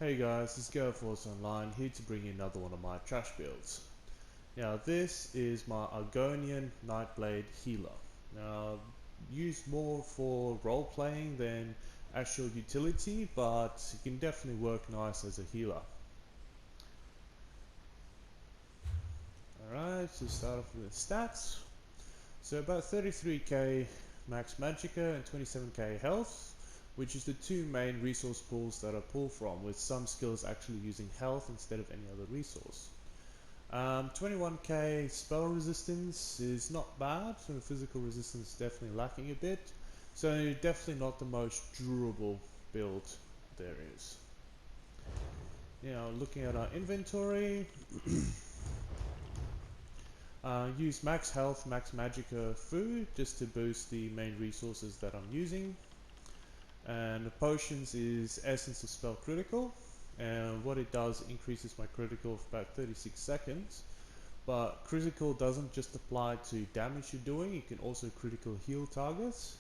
Hey guys, it's GoForce Online here to bring you another one of my trash builds. Now this is my Argonian Nightblade healer. Now used more for role playing than actual utility, but it can definitely work nice as a healer. Alright, so start off with the stats. So about 33k max Magika and 27k health, which is the two main resource pools that I pull from, with some skills actually using health instead of any other resource. 21k spell resistance is not bad, so physical resistance is definitely lacking a bit, so definitely not the most durable build there is. Now looking at our inventory, use max health, max magicka food just to boost the main resources that I'm using. And the potions is essence of spell critical, and what it does increases my critical for about 36 seconds. But critical doesn't just apply to damage you're doing, it can also critical heal targets.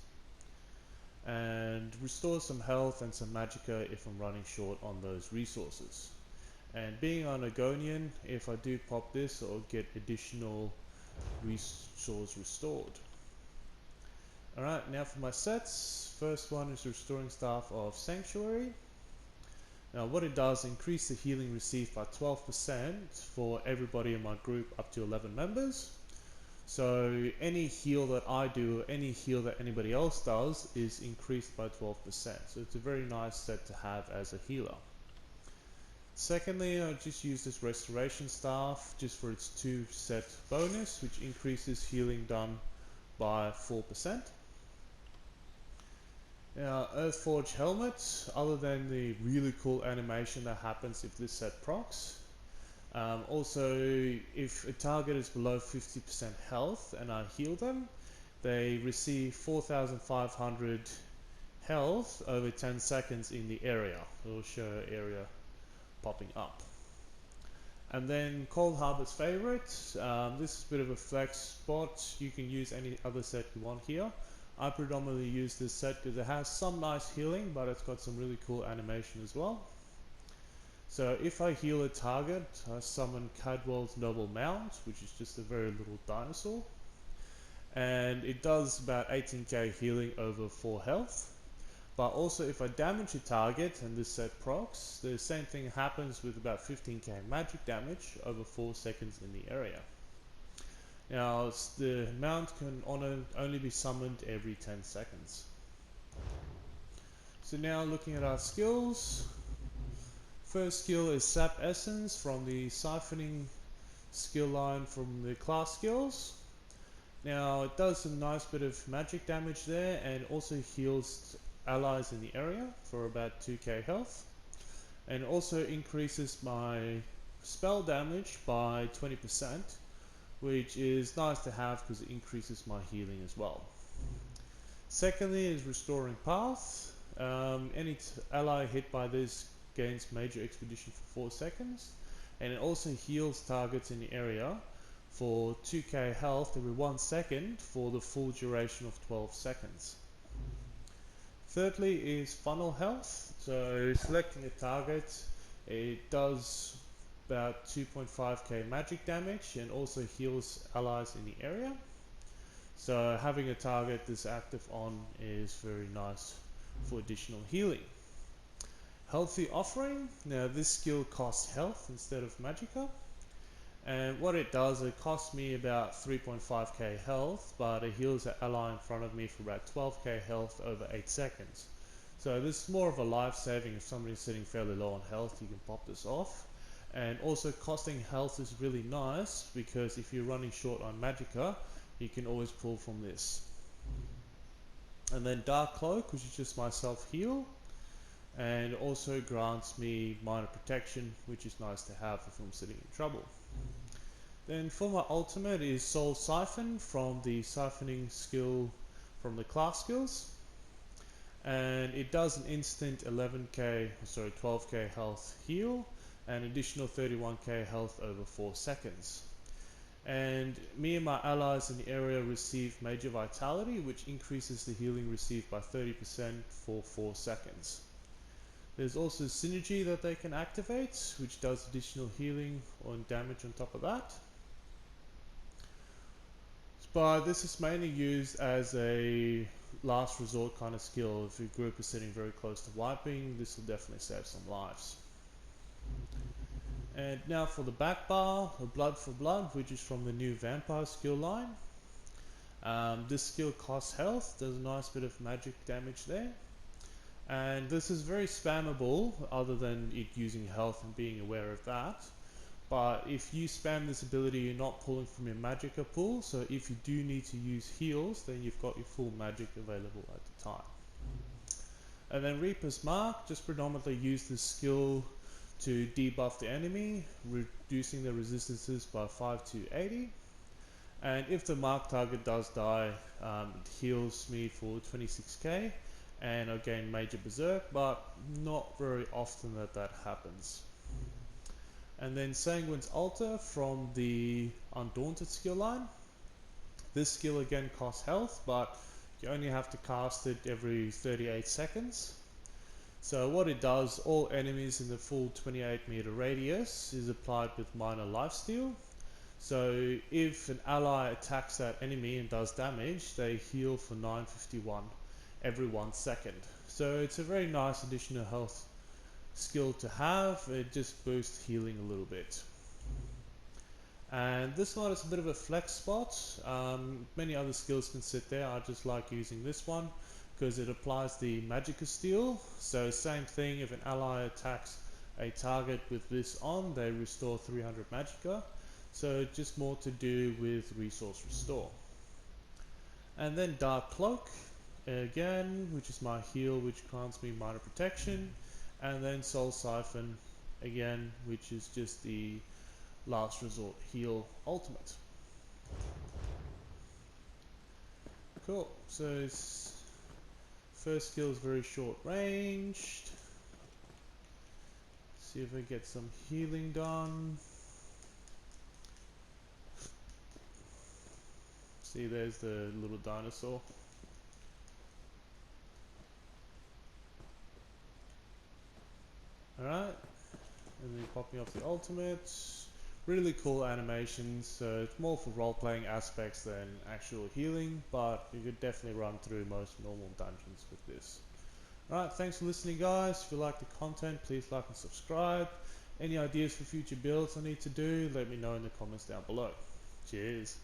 And restore some health and some magicka if I'm running short on those resources. And being on Argonian, if I do pop this, I'll get additional resource restored. Alright, now for my sets. First one is Restoring Staff of Sanctuary. Now what it does, increase the healing received by 12% for everybody in my group up to 11 members. So any heal that I do, or any heal that anybody else does, is increased by 12%. So it's a very nice set to have as a healer. Secondly, I just use this Restoration Staff just for its 2 set bonus, which increases healing done by 4%. Now, Earthforge Helmet, other than the really cool animation that happens if this set procs. Also, if a target is below 50% health and I heal them, they receive 4,500 health over 10 seconds in the area. It will show area popping up. And then Cold Harbor's favorite. This is a bit of a flex spot. You can use any other set you want here. I predominantly use this set because it has some nice healing, but it's got some really cool animation as well. So if I heal a target, I summon Cadwell's Noble Mount, which is just a very little dinosaur. And it does about 18k healing over 4 health. But also if I damage a target and this set procs, the same thing happens with about 15k magic damage over 4 seconds in the area. Now the mount can only be summoned every 10 seconds. So now looking at our skills. First skill is Sap Essence from the Siphoning skill line from the class skills. Now it does a nice bit of magic damage there and also heals allies in the area for about 2k health. And also increases my spell damage by 20%. Which is nice to have because it increases my healing as well. Secondly is Restoring Path. Any ally hit by this gains Major Expedition for 4 seconds, and it also heals targets in the area for 2k health every 1 second for the full duration of 12 seconds. Thirdly is Funnel Health. So selecting a target, it does about 2.5k magic damage and also heals allies in the area. So having a target this active on is very nice for additional healing. Healthy Offering. Now this skill costs health instead of magicka. And what it does, it costs me about 3.5k health, but it heals an ally in front of me for about 12k health over 8 seconds. So this is more of a life saving. If somebody's sitting fairly low on health, you can pop this off. And also costing health is really nice because if you're running short on magicka, you can always pull from this. And then Dark Cloak, which is just my self heal, and also grants me minor protection, which is nice to have if I'm sitting in trouble. Then for my ultimate is Soul Siphon from the Siphoning skill from the class skills. And it does an instant 12k health heal, and additional 31k health over 4 seconds. And me and my allies in the area receive Major Vitality, which increases the healing received by 30% for 4 seconds. There's also synergy that they can activate, which does additional healing or damage on top of that. But this is mainly used as a last resort kind of skill. If your group is sitting very close to wiping, this will definitely save some lives. And now for the back bar, or Blood for Blood, which is from the new Vampire skill line. This skill costs health, does a nice bit of magic damage there. And this is very spammable, other than it using health and being aware of that. But if you spam this ability, you're not pulling from your Magika pool, so if you do need to use heals, then you've got your full magic available at the time. And then Reaper's Mark, just predominantly use this skill to debuff the enemy, reducing the resistances by 5 to 80. And if the mark target does die, it heals me for 26k, and I gain Major Berserk, but not very often that happens. And then Sanguine's Altar from the Undaunted skill line. This skill again costs health, but you only have to cast it every 38 seconds. So what it does, all enemies in the full 28 meter radius is applied with minor lifesteal. So if an ally attacks that enemy and does damage, they heal for 951 every 1 second. So it's a very nice additional health skill to have. It just boosts healing a little bit. And this one is a bit of a flex spot. Many other skills can sit there. I just like using this one because it applies the Magika Steel. So same thing, if an ally attacks a target with this on, they restore 300 Magika. So just more to do with resource restore. And then Dark Cloak again, which is my heal, which grants me minor protection. And then Soul Siphon again, which is just the last resort heal ultimate. Cool. So first skill is very short ranged. See if I get some healing done. See, there's the little dinosaur. Alright, and then popping off the ultimate. Really cool animations, so it's more for role-playing aspects than actual healing, but you could definitely run through most normal dungeons with this. Alright, thanks for listening guys. If you like the content, please like and subscribe. Any ideas for future builds I need to do, let me know in the comments down below. Cheers.